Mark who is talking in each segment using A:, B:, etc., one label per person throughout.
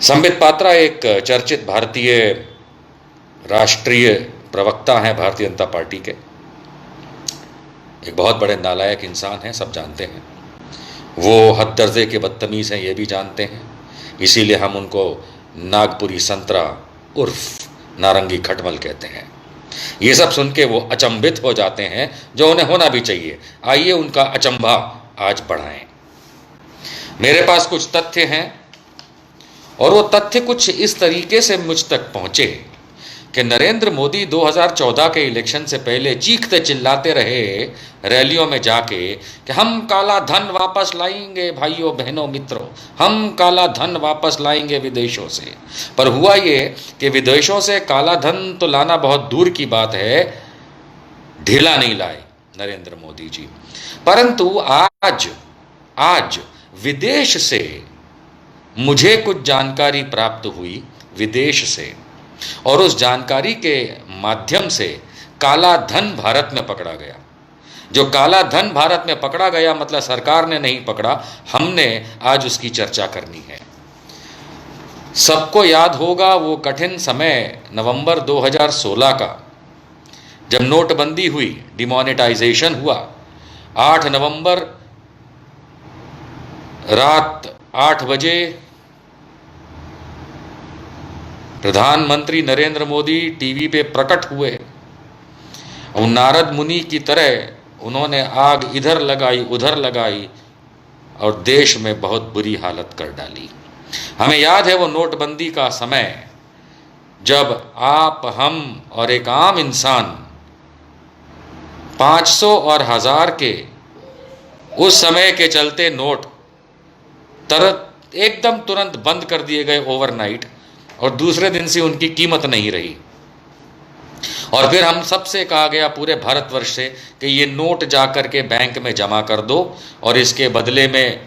A: संबित पात्रा एक चर्चित भारतीय राष्ट्रीय प्रवक्ता हैं भारतीय जनता पार्टी के। एक बहुत बड़े नालायक इंसान हैं, सब जानते हैं। वो हद दर्जे के बदतमीज़ हैं, ये भी जानते हैं। इसीलिए हम उनको नागपुरी संतरा उर्फ नारंगी खटमल कहते हैं। ये सब सुन के वो अचंभित हो जाते हैं, जो उन्हें होना भी चाहिए। आइए उनका अचंभा आज बढ़ाएं। मेरे पास कुछ तथ्य हैं और वो तथ्य कुछ इस तरीके से मुझ तक पहुंचे कि नरेंद्र मोदी 2014 के इलेक्शन से पहले चीखते चिल्लाते रहे रैलियों में जाके कि हम काला धन वापस लाएंगे, भाइयों बहनों मित्रों, हम काला धन वापस लाएंगे विदेशों से। पर हुआ ये कि विदेशों से काला धन तो लाना बहुत दूर की बात है, ढीला नहीं लाए नरेंद्र मोदी जी। परंतु आज विदेश से मुझे कुछ जानकारी प्राप्त हुई, विदेश से, और उस जानकारी के माध्यम से काला धन भारत में पकड़ा गया। जो काला धन भारत में पकड़ा गया मतलब सरकार ने नहीं पकड़ा, हमने आज उसकी चर्चा करनी है। सबको याद होगा वो कठिन समय नवंबर 2016 का, जब नोटबंदी हुई, डिमोनेटाइजेशन हुआ। 8 नवंबर रात 8 बजे प्रधानमंत्री नरेंद्र मोदी टीवी पे प्रकट हुए और नारद मुनि की तरह उन्होंने आग इधर लगाई उधर लगाई और देश में बहुत बुरी हालत कर डाली। हमें याद है वो नोटबंदी का समय, जब आप, हम और एक आम इंसान 500 और 1000 के उस समय के चलते नोट एकदम तुरंत बंद कर दिए गए ओवरनाइट, और दूसरे दिन से उनकी कीमत नहीं रही। और फिर हम सबसे कहा गया पूरे भारतवर्ष से कि ये नोट जाकर के बैंक में जमा कर दो और इसके बदले में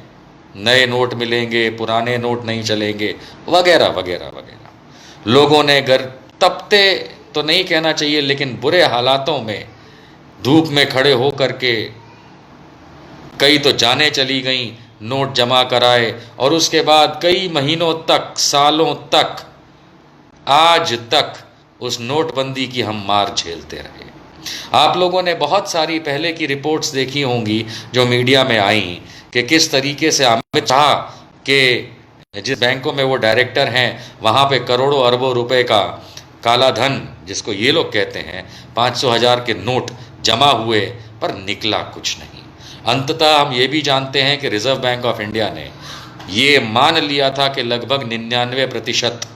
A: नए नोट मिलेंगे, पुराने नोट नहीं चलेंगे, वगैरह वगैरह वगैरह। लोगों ने घर तपते तो नहीं कहना चाहिए, लेकिन बुरे हालातों में धूप में खड़े हो करके कई तो जानें चली गईं, नोट जमा कराए, और उसके बाद कई महीनों तक, सालों तक, आज तक उस नोटबंदी की हम मार झेलते रहे। आप लोगों ने बहुत सारी पहले की रिपोर्ट्स देखी होंगी जो मीडिया में आई कि किस तरीके से अमित शाह के जिस बैंकों में वो डायरेक्टर हैं, वहाँ पे करोड़ों अरबों रुपए का काला धन, जिसको ये लोग कहते हैं, 500,000 के नोट जमा हुए, पर निकला कुछ नहीं। अंततः हम ये भी जानते हैं कि रिजर्व बैंक ऑफ इंडिया ने ये मान लिया था कि लगभग 99%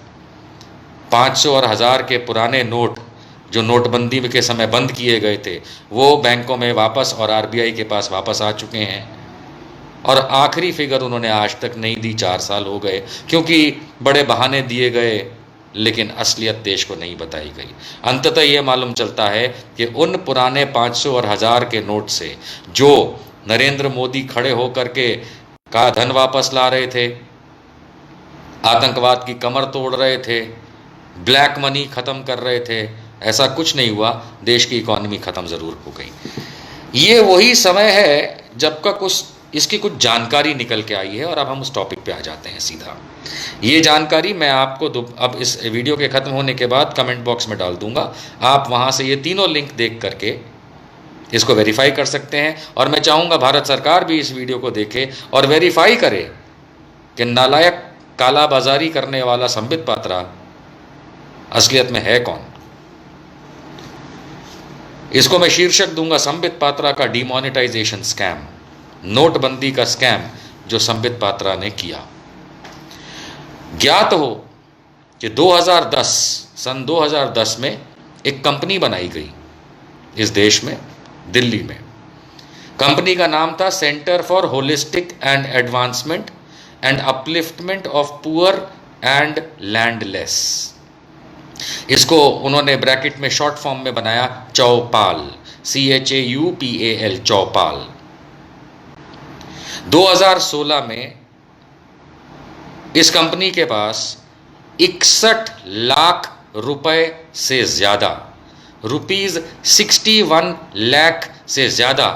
A: 500 और 1000 के पुराने नोट जो नोटबंदी के समय बंद किए गए थे, वो बैंकों में वापस और आरबीआई के पास वापस आ चुके हैं। और आखिरी फिगर उन्होंने आज तक नहीं दी, 4 साल हो गए, क्योंकि बड़े बहाने दिए गए, लेकिन असलियत देश को नहीं बताई गई। अंततः ये मालूम चलता है कि उन पुराने 500 और 1000 के नोट से जो नरेंद्र मोदी खड़े होकर के का धन वापस ला रहे थे, आतंकवाद की कमर तोड़ रहे थे, ब्लैक मनी ख़त्म कर रहे थे, ऐसा कुछ नहीं हुआ। देश की इकॉनमी ख़त्म ज़रूर हो गई। ये वही समय है जब का इसकी कुछ जानकारी निकल के आई है, और अब हम उस टॉपिक पे आ जाते हैं सीधा। ये जानकारी मैं आपको अब इस वीडियो के ख़त्म होने के बाद कमेंट बॉक्स में डाल दूंगा। आप वहाँ से ये तीनों लिंक देख करके इसको वेरीफाई कर सकते हैं, और मैं चाहूँगा भारत सरकार भी इस वीडियो को देखे और वेरीफाई करे कि नालायक कालाबाजारी करने वाला संबित पात्रा असलियत में है कौन। इसको मैं शीर्षक दूंगा, संबित पात्रा का डिमोनेटाइजेशन स्कैम, नोटबंदी का स्कैम जो संबित पात्रा ने किया। ज्ञात हो कि सन 2010 में एक कंपनी बनाई गई इस देश में, दिल्ली में। कंपनी का नाम था centre for holistic and advancement and upliftment of poor and landless. इसको उन्होंने ब्रैकेट में शॉर्ट फॉर्म में बनाया चौपाल, CHAUPAL, चौपाल। 2016 में इस कंपनी के पास 61 लाख रुपए से ज़्यादा, ₹61 लाख से ज़्यादा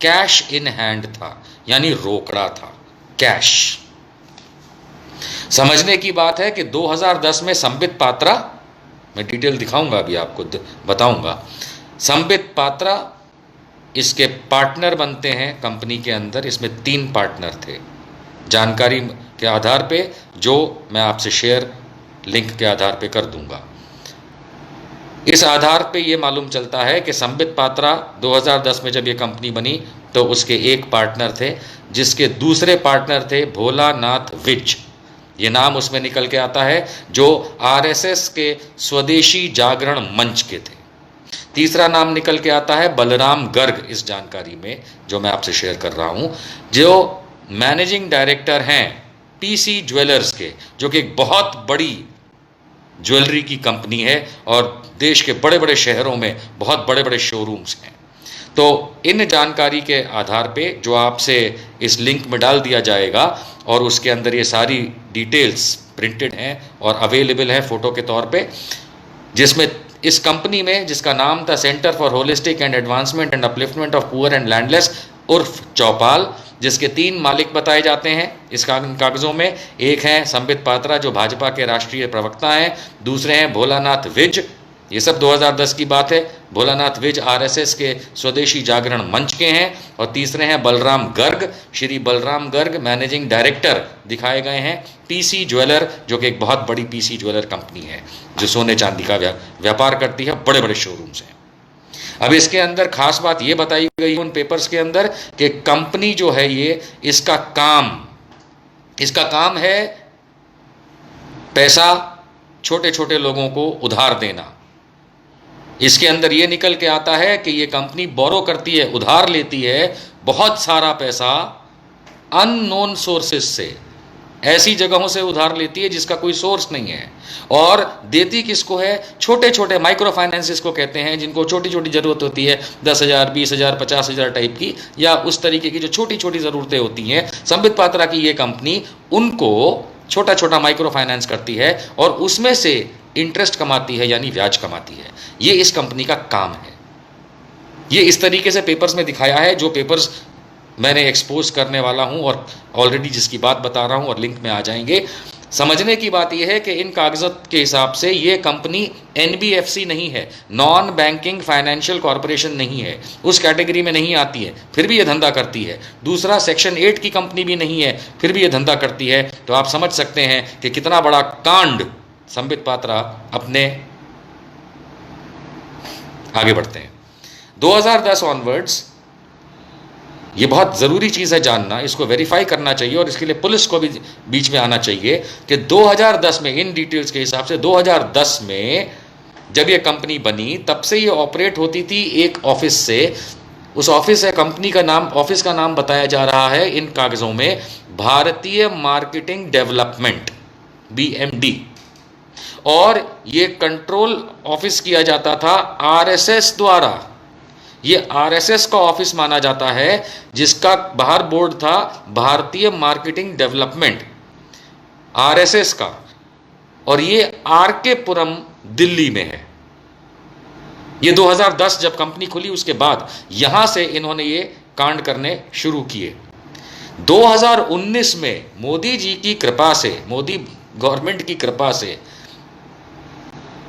A: कैश इन हैंड था, यानी रोकड़ा था, कैश। समझने की बात है कि 2010 में संबित पात्रा, मैं डिटेल दिखाऊंगा अभी आपको, बताऊंगा, संबित पात्रा इसके पार्टनर बनते हैं कंपनी के अंदर। इसमें 3 पार्टनर थे, जानकारी के आधार पे जो मैं आपसे शेयर लिंक के आधार पे कर दूंगा। इस आधार पे ये मालूम चलता है कि संबित पात्रा 2010 में जब ये कंपनी बनी तो उसके एक पार्टनर थे, जिसके दूसरे पार्टनर थे भोलानाथ विज। ये नाम उसमें निकल के आता है, जो आरएसएस के स्वदेशी जागरण मंच के थे। तीसरा नाम निकल के आता है बलराम गर्ग इस जानकारी में जो मैं आपसे शेयर कर रहा हूं, जो मैनेजिंग डायरेक्टर हैं पीसी ज्वेलर्स के, जो कि एक बहुत बड़ी ज्वेलरी की कंपनी है और देश के बड़े बड़े शहरों में बहुत बड़े बड़े शोरूम्स हैं। तो इन जानकारी के आधार पे जो आपसे इस लिंक में डाल दिया जाएगा और उसके अंदर ये सारी डिटेल्स प्रिंटेड हैं और अवेलेबल है फोटो के तौर पे, जिसमें इस कंपनी में, जिसका नाम था centre for holistic and advancement and upliftment of poor and landless उर्फ चौपाल, जिसके 3 मालिक बताए जाते हैं इस कागजों में। एक हैं संबित पात्रा जो भाजपा के राष्ट्रीय प्रवक्ता हैं, दूसरे हैं भोलानाथ विज, ये सब 2010 की बात है, भोलानाथ विज आरएसएस के स्वदेशी जागरण मंच के हैं, और तीसरे हैं बलराम गर्ग, श्री बलराम गर्ग मैनेजिंग डायरेक्टर दिखाए गए हैं पीसी ज्वेलर, जो कि एक बहुत बड़ी पीसी ज्वेलर कंपनी है जो सोने चांदी का व्यापार करती है, बड़े बड़े शोरूम्स हैं। अब इसके अंदर खास बात ये बताई गई उन पेपर्स के अंदर कि कंपनी जो है ये, इसका काम है पैसा छोटे छोटे लोगों को उधार देना। इसके अंदर ये निकल के आता है कि ये कंपनी बोरो करती है, उधार लेती है बहुत सारा पैसा अननोन सोर्सेस से, ऐसी जगहों से उधार लेती है जिसका कोई सोर्स नहीं है, और देती किसको है? छोटे छोटे माइक्रो फाइनेंसिस को कहते हैं, जिनको छोटी छोटी ज़रूरत होती है, 10,000, 20,000, 50,000 टाइप की, या उस तरीके की जो छोटी छोटी ज़रूरतें होती हैं। संबित पात्रा की ये कंपनी उनको छोटा छोटा माइक्रो फाइनेंस करती है और उसमें से इंटरेस्ट कमाती है, यानी ब्याज कमाती है। ये इस कंपनी का काम है। ये इस तरीके से पेपर्स में दिखाया है, जो पेपर्स मैंने एक्सपोज करने वाला हूं और ऑलरेडी जिसकी बात बता रहा हूं और लिंक में आ जाएंगे। समझने की बात यह है कि इन कागजात के हिसाब से ये कंपनी एनबीएफसी नहीं है, नॉन बैंकिंग फाइनेंशियल कॉरपोरेशन नहीं है, उस कैटेगरी में नहीं आती है, फिर भी ये धंधा करती है। दूसरा, सेक्शन 8 की कंपनी भी नहीं है, फिर भी ये धंधा करती है। तो आप समझ सकते हैं कि कितना बड़ा कांड संबित पात्रा अपने आगे बढ़ते हैं। 2010 ऑनवर्ड्स, ये बहुत ज़रूरी चीज़ है जानना, इसको वेरीफाई करना चाहिए और इसके लिए पुलिस को भी बीच में आना चाहिए कि 2010 में, इन डिटेल्स के हिसाब से 2010 में जब ये कंपनी बनी तब से ये ऑपरेट होती थी एक ऑफिस से। उस ऑफिस है, कंपनी का नाम, ऑफिस का नाम बताया जा रहा है इन कागज़ों में भारतीय मार्केटिंग डेवलपमेंट, BMD, और ये कंट्रोल ऑफिस किया जाता था आरएसएस द्वारा। ये आरएसएस का ऑफिस माना जाता है, जिसका बाहर बोर्ड था भारतीय मार्केटिंग डेवलपमेंट, आरएसएस का, और ये आरके पुरम दिल्ली में है। ये 2010 जब कंपनी खुली उसके बाद यहां से इन्होंने ये कांड करने शुरू किए। 2019 में मोदी जी की कृपा से, मोदी गवर्नमेंट की कृपा से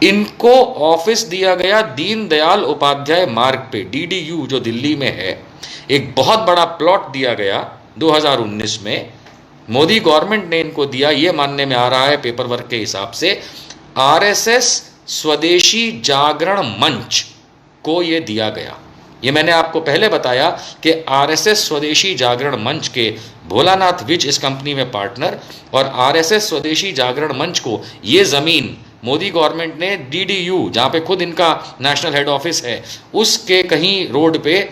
A: इनको ऑफिस दिया गया दीनदयाल उपाध्याय मार्ग पे, DDU, जो दिल्ली में है। एक बहुत बड़ा प्लॉट दिया गया 2019 में, मोदी गवर्नमेंट ने इनको दिया, ये मानने में आ रहा है पेपर वर्क के हिसाब से, आरएसएस स्वदेशी जागरण मंच को ये दिया गया। ये मैंने आपको पहले बताया कि आरएसएस स्वदेशी जागरण मंच के भोलानाथ विज इस कंपनी में पार्टनर, और आरएसएस स्वदेशी जागरण मंच को ये ज़मीन मोदी गवर्नमेंट ने DDU, जहाँ पे खुद इनका नेशनल हेड ऑफिस है, उसके कहीं रोड पे,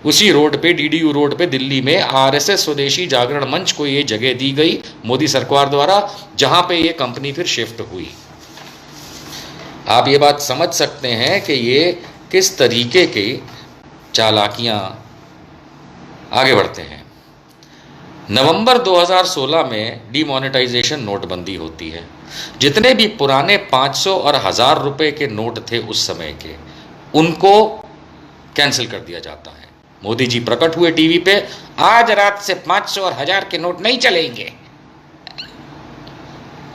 A: उसी रोड पे, DDU रोड पे दिल्ली में आरएसएस स्वदेशी जागरण मंच को ये जगह दी गई मोदी सरकार द्वारा, जहाँ पे ये कंपनी फिर शिफ्ट हुई। आप ये बात समझ सकते हैं कि ये किस तरीके की चालाकियाँ। आगे बढ़ते हैं। नवंबर 2016 में डीमोनेटाइजेशन, नोटबंदी होती है। जितने भी पुराने 500 और 1000 रुपए के नोट थे उस समय के, उनको कैंसिल कर दिया जाता है। मोदी जी प्रकट हुए टीवी पे, आज रात से 500 और 1000 के नोट नहीं चलेंगे।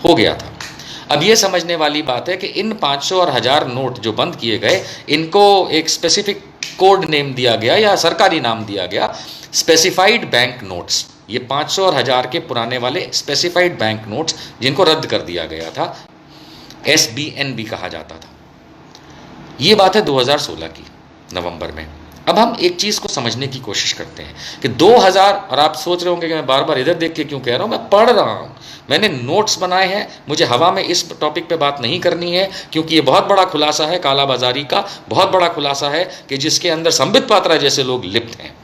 A: हो गया था। अब ये समझने वाली बात है कि इन 500 और 1000 नोट जो बंद किए गए, इनको एक स्पेसिफिक कोड नेम दिया गया या सरकारी नाम दिया गया, स्पेसिफाइड बैंक नोट्स। ये 500 और 1000 के पुराने वाले स्पेसिफाइड बैंक नोट्स जिनको रद्द कर दिया गया था, SBNB कहा जाता था। ये बात है 2016 की नवंबर में। अब हम एक चीज़ को समझने की कोशिश करते हैं कि 2000, और आप सोच रहे होंगे कि मैं बार बार इधर देख के क्यों कह रहा हूँ, मैं पढ़ रहा हूँ, मैंने नोट्स बनाए हैं, मुझे हवा में इस टॉपिक पे बात नहीं करनी है क्योंकि ये बहुत बड़ा खुलासा है कालाबाजारी का, बहुत बड़ा खुलासा है कि जिसके अंदर संबित पात्रा जैसे लोग लिप्त हैं।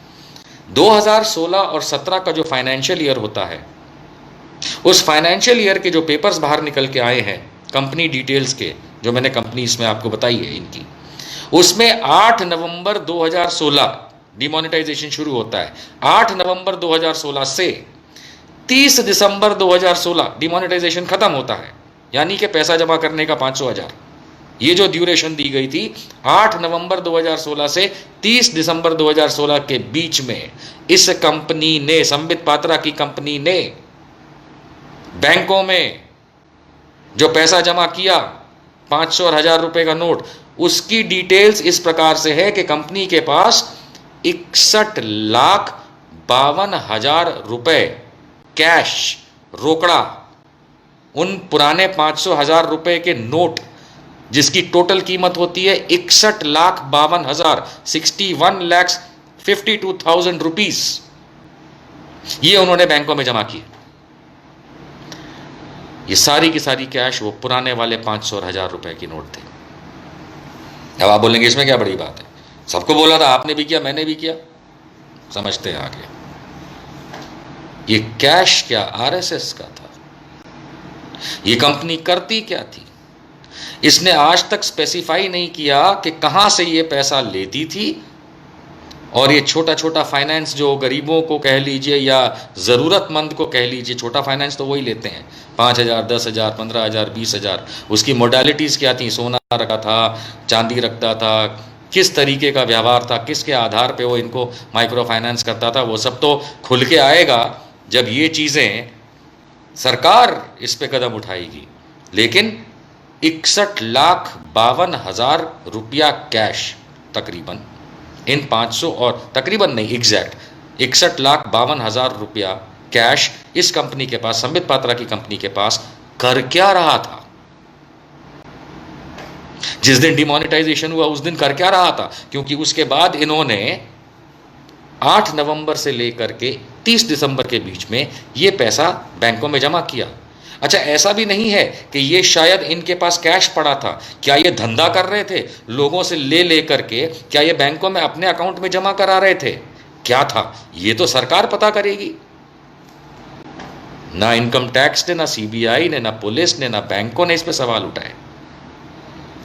A: 2016 और 17 का जो फाइनेंशियल ईयर होता है, उस फाइनेंशियल ईयर के जो पेपर्स बाहर निकल के आए हैं कंपनी डिटेल्स के, जो मैंने कंपनी इसमें आपको बताई है इनकी, उसमें 8 नवंबर 2016 डिमोनेटाइजेशन शुरू होता है। 8 नवंबर 2016 से 30 दिसंबर 2016 डिमोनेटाइजेशन खत्म होता है, यानी कि पैसा जमा करने का 500,000। ये जो ड्यूरेशन दी गई थी 8 नवंबर 2016 से 30 दिसंबर 2016 के बीच में, इस कंपनी ने, संबित पात्रा की कंपनी ने बैंकों में जो पैसा जमा किया 500 और 1000 रुपए का नोट, उसकी डिटेल्स इस प्रकार से है कि कंपनी के पास 61,52,000 रुपए कैश, रोकड़ा, उन पुराने 500,000 रुपए के नोट जिसकी टोटल कीमत होती है 61,52,000, 61,52,000 रुपीज, ये उन्होंने बैंकों में जमा किए। ये सारी की सारी कैश वो पुराने वाले 500 और 1000 रुपए की नोट थे। अब आप बोलेंगे इसमें क्या बड़ी बात है, सबको बोला था, आपने भी किया, मैंने भी किया। समझते हैं आगे। ये कैश क्या RSS का था? ये कंपनी करती क्या थी? इसने आज तक स्पेसिफाई नहीं किया कि कहां से ये पैसा लेती थी, और ये छोटा छोटा फाइनेंस जो गरीबों को कह लीजिए या ज़रूरतमंद को कह लीजिए, छोटा फाइनेंस तो वही लेते हैं, 5,000, 10,000, 15,000, 20,000। उसकी मोडालिटीज़ क्या थी? सोना रखा था, चांदी रखता था, किस तरीके का व्यवहार था, किसके आधार पे वो इनको माइक्रो फाइनेंस करता था, वो सब तो खुल के आएगा जब ये चीज़ें सरकार इस पे कदम उठाएगी। लेकिन 61,52,000 रुपया कैश तकरीबन इन 500 और तकरीबन नहीं, एग्जैक्ट 61,52,000 रुपया कैश इस कंपनी के पास, संबित पात्रा की कंपनी के पास कर क्या रहा था? जिस दिन डिमोनेटाइजेशन हुआ उस दिन कर क्या रहा था? क्योंकि उसके बाद इन्होंने 8 नवंबर से लेकर के 30 दिसंबर के बीच में ये पैसा बैंकों में जमा किया। अच्छा, ऐसा भी नहीं है कि ये शायद इनके पास कैश पड़ा था। क्या ये धंधा कर रहे थे लोगों से ले करके? क्या ये बैंकों में अपने अकाउंट में जमा करा रहे थे? क्या था ये तो सरकार पता करेगी। ना इनकम टैक्स ने, ना CBI ने, ना पुलिस ने, ना बैंकों ने इस पे सवाल उठाए।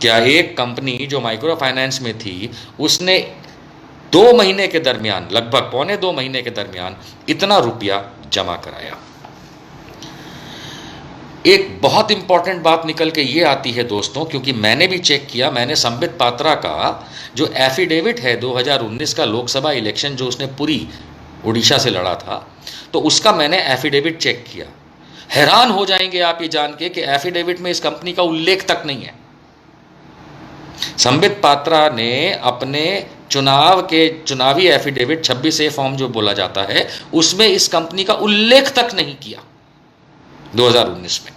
A: क्या एक कंपनी जो माइक्रो फाइनेंस में थी उसने 2 महीने के दरमियान, लगभग पौने 2 महीने के दरमियान इतना रुपया जमा कराया? एक बहुत इंपॉर्टेंट बात निकल के ये आती है दोस्तों, क्योंकि मैंने भी चेक किया, मैंने संबित पात्रा का जो एफिडेविट है 2019 का लोकसभा इलेक्शन जो उसने पूरी उड़ीसा से लड़ा था, तो उसका मैंने एफिडेविट चेक किया। हैरान हो जाएंगे आप ये जान के कि एफिडेविट में इस कंपनी का उल्लेख तक नहीं है। संबित पात्रा ने अपने चुनावी एफिडेविट 26A फॉर्म जो बोला जाता है उसमें इस कंपनी का उल्लेख तक नहीं किया 2019 में।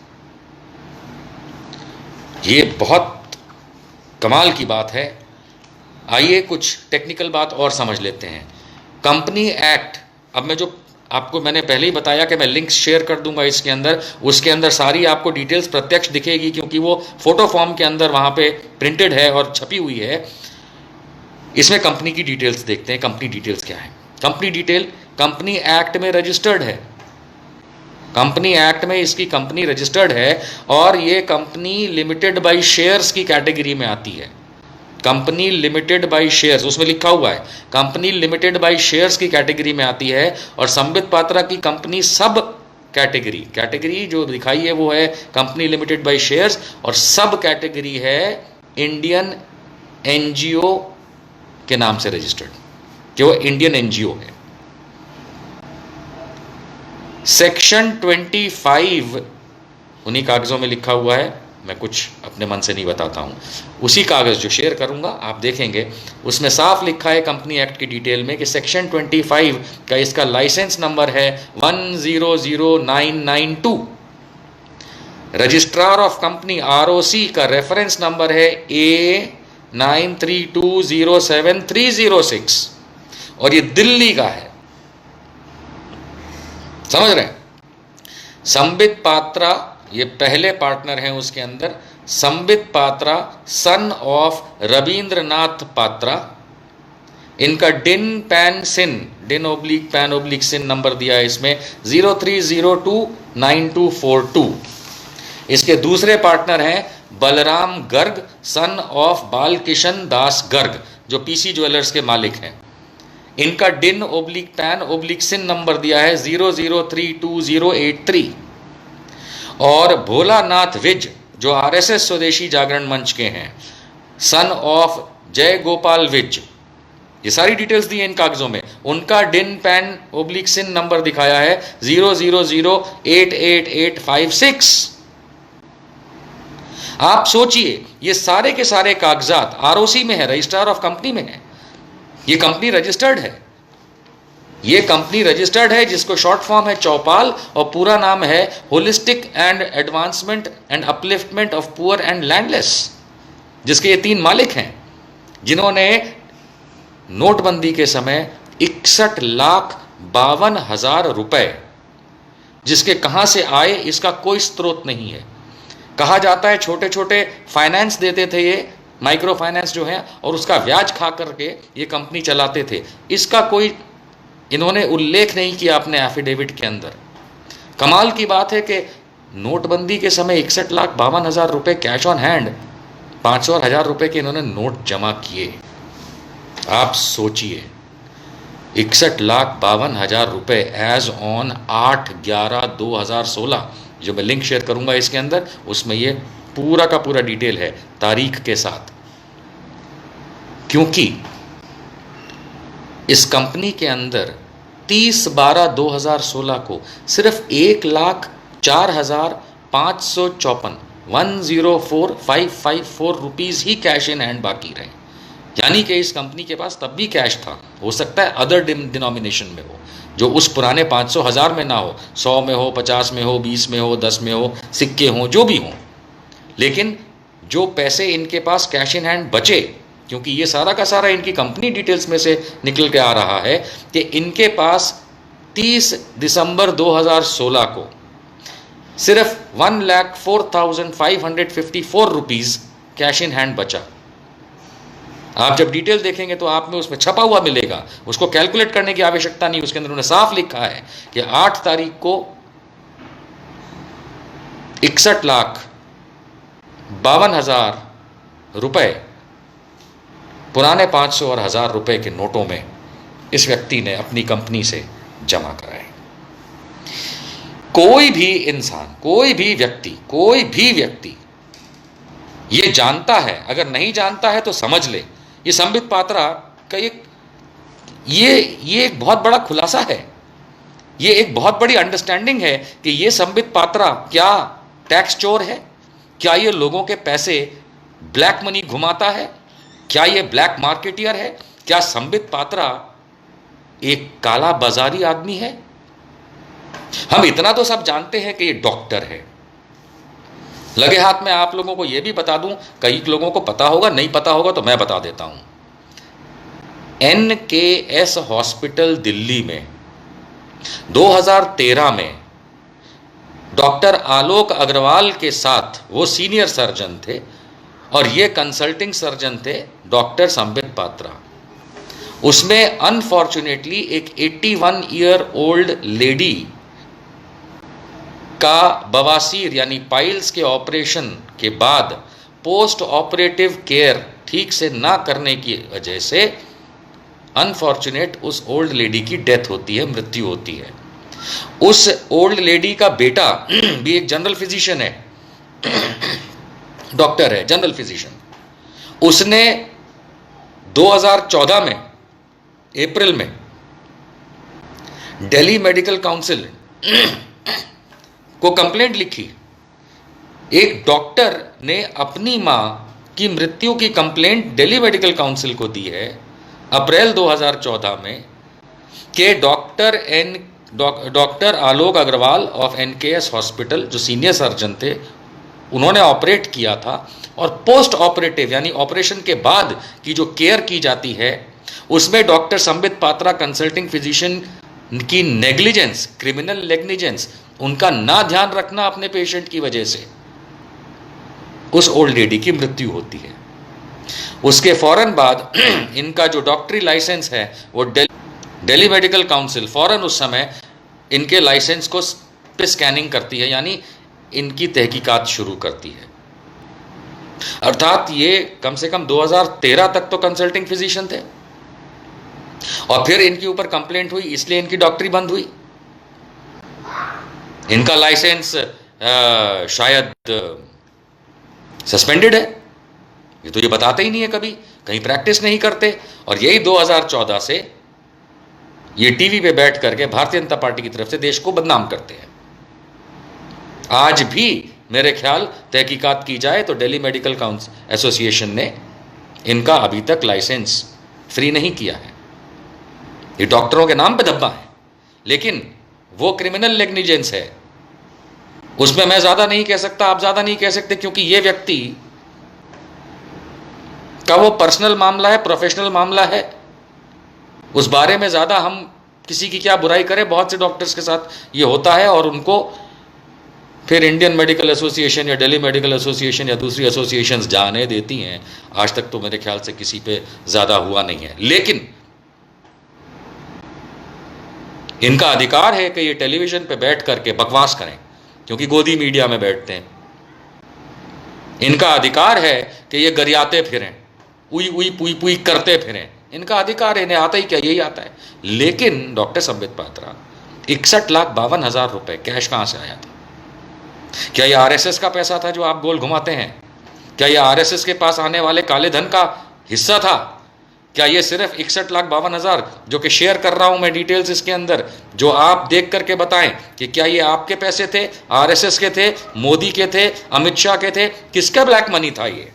A: ये बहुत कमाल की बात है। आइए कुछ टेक्निकल बात और समझ लेते हैं। कंपनी एक्ट, अब मैं जो आपको मैंने पहले ही बताया कि मैं लिंक्स शेयर कर दूंगा इसके अंदर, उसके अंदर सारी आपको डिटेल्स प्रत्यक्ष दिखेगी क्योंकि वो फोटो फॉर्म के अंदर वहाँ पे प्रिंटेड है और छपी हुई है। इसमें कंपनी की डिटेल्स देखते हैं। कंपनी डिटेल्स क्या है? कंपनी डिटेल कंपनी एक्ट में रजिस्टर्ड है। कंपनी एक्ट में इसकी कंपनी रजिस्टर्ड है और ये कंपनी लिमिटेड बाय शेयर्स की कैटेगरी में आती है। कंपनी लिमिटेड बाय शेयर्स उसमें लिखा हुआ है, कंपनी लिमिटेड बाय शेयर्स की कैटेगरी में आती है। और संबित पात्रा की कंपनी सब कैटेगरी जो दिखाई है वो है कंपनी लिमिटेड बाय शेयर्स, और सब कैटेगरी है इंडियन NGO के नाम से रजिस्टर्ड, कि वो इंडियन NGO है। सेक्शन 25 उन्हीं कागज़ों में लिखा हुआ है, मैं कुछ अपने मन से नहीं बताता हूँ। उसी कागज़ जो शेयर करूँगा आप देखेंगे, उसमें साफ लिखा है कंपनी एक्ट की डिटेल में कि सेक्शन 25 का इसका लाइसेंस नंबर है 100992, रजिस्ट्रार ऑफ कंपनी ROC का रेफरेंस नंबर है A93207306 और ये दिल्ली का है। समझ रहे हैं? संबित पात्रा ये पहले पार्टनर हैं उसके अंदर, संबित पात्रा सन ऑफ रविंद्रनाथ पात्रा। इनका डिन पैन सिन, डिन ओब्लिक पैन ओब्लिक सिन नंबर दिया है इसमें 03029242। इसके दूसरे पार्टनर हैं बलराम गर्ग सन ऑफ बालकिशन दास गर्ग, जो PC ज्वेलर्स के मालिक हैं। इनका डिन ओब्लिक पैन ओब्लिक सिन नंबर दिया है 00328083। और भोलानाथ विज जो RSS स्वदेशी जागरण मंच के हैं, सन ऑफ जय गोपाल विज। ये सारी डिटेल्स दी हैं इन कागजों में। उनका डिन पैन ओब्लिक सिन नंबर दिखाया है 00088856। आप सोचिए, ये सारे के सारे कागजात ROC में है, रजिस्ट्रार ऑफ कंपनी में है। ये कंपनी रजिस्टर्ड है, ये कंपनी रजिस्टर्ड है, जिसको शॉर्ट फॉर्म है चौपाल और पूरा नाम है holistic and advancement and upliftment of poor and landless, जिसके ये 3 मालिक हैं, जिन्होंने नोटबंदी के समय 61,52,000 रुपए, जिसके कहां से आए इसका कोई स्रोत नहीं है। कहा जाता है छोटे छोटे फाइनेंस देते थे ये, माइक्रो फाइनेंस जो है, और उसका ब्याज खा करके ये कंपनी चलाते थे। इसका कोई इन्होंने उल्लेख नहीं किया अपने एफिडेविट के अंदर। कमाल की बात है कि नोटबंदी के समय 61,52,000 रुपए कैश ऑन हैंड, 500 और 1000 रुपए के इन्होंने नोट जमा किए। आप सोचिए, 61,52,000 रुपए एज ऑन 8/11/2016, जो मैं लिंक शेयर करूंगा इसके अंदर, उसमें ये पूरा का पूरा डिटेल है तारीख के साथ। क्योंकि इस कंपनी के अंदर 30/12/2016 को सिर्फ 1,04,554 104,554 rupees he cash in hand बाकी रहे। यानी कि इस कंपनी के पास तब भी कैश था, हो सकता है अदर डिनोमिनेशन में हो, जो उस पुराने 500 1000 में ना हो, 100 में हो, 50 में हो, 20 में हो, 10 में हो, सिक्के हों, जो भी हों। लेकिन जो पैसे इनके पास कैश इन हैंड बचे, क्योंकि ये सारा का सारा इनकी कंपनी डिटेल्स में से निकल के आ रहा है कि इनके पास 30 दिसंबर 2016 को सिर्फ 1,04,554 रुपीज़ कैश इन हैंड बचा। आप जब डिटेल देखेंगे तो आप में उसमें छपा हुआ मिलेगा, उसको कैलकुलेट करने की आवश्यकता नहीं। उसके अंदर उन्होंने साफ लिखा है कि 8 तारीख को 61,52,000 रुपए पुराने 500 और 1000 रुपए के नोटों में इस व्यक्ति ने अपनी कंपनी से जमा कराए। कोई भी इंसान, कोई भी व्यक्ति ये जानता है, अगर नहीं जानता है तो समझ ले। ये संबित पात्रा का ये एक बहुत बड़ा खुलासा है, ये एक बहुत बड़ी अंडरस्टैंडिंग है कि ये संबित पात्रा क्या टैक्स चोर है, क्या ये लोगों के पैसे ब्लैक मनी घुमाता है, क्या ये ब्लैक मार्केटियर है, क्या संबित पात्रा एक काला बाजारी आदमी है। हम इतना तो सब जानते हैं कि ये डॉक्टर है। लगे हाथ में आप लोगों को यह भी बता दूं, कई लोगों को पता होगा, नहीं पता होगा तो मैं बता देता हूं। NKS हॉस्पिटल दिल्ली में 2013 में डॉक्टर आलोक अग्रवाल के साथ वो सीनियर सर्जन थे और ये कंसल्टिंग सर्जन थे डॉक्टर संबित पात्रा। उसमें अनफॉर्चुनेटली एक 81 ईयर ओल्ड लेडी का बवासीर यानी पाइल्स के ऑपरेशन के बाद पोस्ट ऑपरेटिव केयर ठीक से ना करने की वजह से अनफॉर्चुनेट उस ओल्ड लेडी की डेथ होती है, मृत्यु होती है। उस ओल्ड लेडी का बेटा भी एक जनरल फिजिशियन है, डॉक्टर है, जनरल फिजिशियन। उसने 2014 में अप्रैल में दिल्ली मेडिकल काउंसिल को कंप्लेंट लिखी एक डॉक्टर ने अपनी मां की मृत्यु की कंप्लेंट दिल्ली मेडिकल काउंसिल को दी है अप्रैल 2014 में कि doctor Alok Agarwal of NKS hospital, जो सीनियर सर्जन थे, उन्होंने ऑपरेट किया था, और पोस्ट ऑपरेटिव यानी ऑपरेशन के बाद की जो केयर की जाती है उसमें doctor Sambit Patra consulting physician की नेग्लिजेंस, क्रिमिनल नेग्लिजेंस, उनका ना ध्यान रखना अपने पेशेंट की वजह से उस ओल्ड लेडी की मृत्यु होती है। उसके फौरन बाद इनका जो डॉक्टरी लाइसेंस है वो दिल्ली मेडिकल काउंसिल फौरन उस समय इनके लाइसेंस को पे स्कैनिंग करती है, यानी इनकी तहकीकात शुरू करती है। अर्थात ये कम से कम 2013 तक तो कंसल्टिंग फिजिशियन थे, और फिर इनके ऊपर कंप्लेंट हुई, इसलिए इनकी डॉक्टरी बंद हुई। इनका लाइसेंस शायद सस्पेंडेड है, ये तो ये बताते ही नहीं है, कभी कहीं प्रैक्टिस नहीं करते, और यही 2014 से ये टीवी पे बैठ करके भारतीय जनता पार्टी की तरफ से देश को बदनाम करते हैं। आज भी मेरे ख्याल तहकीकात की जाए तो दिल्ली मेडिकल काउंसिल एसोसिएशन ने इनका अभी तक लाइसेंस फ्री नहीं किया है। ये डॉक्टरों के नाम पे धब्बा है, लेकिन वो क्रिमिनल नेग्लिजेंस है, उसमें मैं ज्यादा नहीं कह सकता, आप ज्यादा नहीं कह सकते, क्योंकि ये व्यक्ति का वो पर्सनल मामला है, प्रोफेशनल मामला है, उस बारे में ज्यादा हम किसी की क्या बुराई करें। बहुत से डॉक्टर्स के साथ ये होता है, और उनको फिर इंडियन मेडिकल एसोसिएशन या दिल्ली मेडिकल एसोसिएशन या दूसरी एसोसिएशंस जाने देती हैं। आज तक तो मेरे ख्याल से किसी पे ज्यादा हुआ नहीं है, लेकिन इनका अधिकार है कि ये टेलीविजन पे बैठ करके बकवास करें, क्योंकि गोदी मीडिया में बैठते हैं। इनका अधिकार है कि ये गरियाते फिरें, उई उई पुई पुई करते फिरें, इनका अधिकार है, इन्हें आता ही क्या, यही आता है। लेकिन डॉक्टर संबित पात्रा 61,52,000 रुपए कैश कहां से आया था? क्या यह आरएसएस का पैसा था जो आप गोल घुमाते हैं? क्या यह आरएसएस के पास आने वाले काले धन का हिस्सा था? क्या यह सिर्फ 61,52,000 जो कि शेयर कर रहा हूं मैं डिटेल्स इसके अंदर, जो आप देख करके बताएं कि क्या ये आपके पैसे थे, आरएसएस के थे, मोदी के थे, अमित शाह के थे? किसका ब्लैक मनी था? ये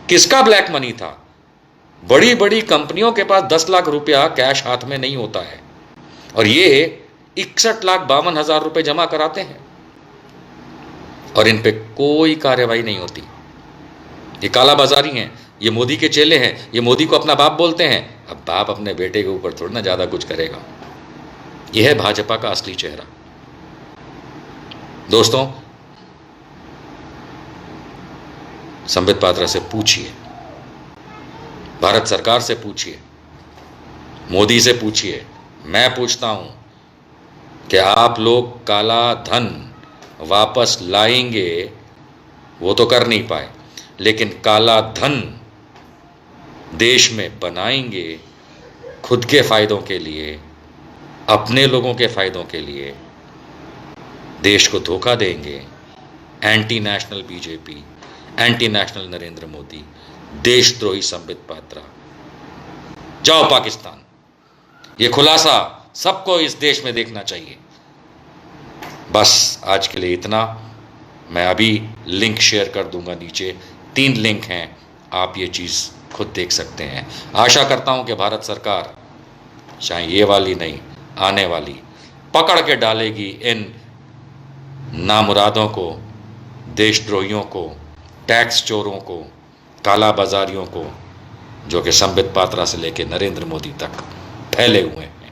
A: किसका ब्लैक मनी था? बड़ी बड़ी कंपनियों के पास 10 लाख रुपया कैश हाथ में नहीं होता है, और ये 61,52,000 रुपए जमा कराते हैं, और इन पे कोई कार्रवाई नहीं होती। ये कालाबाजारी हैं, ये मोदी के चेले हैं, ये मोदी को अपना बाप बोलते हैं। अब बाप अपने बेटे के ऊपर थोड़ा ना ज्यादा कुछ करेगा। यह है भाजपा का असली चेहरा। दोस्तों, संबित पात्रा से पूछिए, भारत सरकार से पूछिए, मोदी से पूछिए, मैं पूछता हूं कि आप लोग काला धन वापस लाएंगे? वो तो कर नहीं पाए, लेकिन काला धन देश में बनाएंगे खुद के फायदों के लिए, अपने लोगों के फायदों के लिए, देश को धोखा देंगे। Anti national BJP, anti national Narendra Modi, देशद्रोही संबित पात्रा, जाओ पाकिस्तान। ये खुलासा सबको इस देश में देखना चाहिए। बस आज के लिए इतना। मैं अभी लिंक शेयर कर दूंगा नीचे, 3 लिंक हैं, आप ये चीज़ खुद देख सकते हैं। आशा करता हूं कि भारत सरकार, चाहे ये वाली नहीं, आने वाली, पकड़ के डालेगी इन नामुरादों को, देशद्रोहियों को, टैक्स चोरों को, काला बाजारियों को, जो कि संबित पात्रा से लेकर नरेंद्र मोदी तक फैले हुए हैं।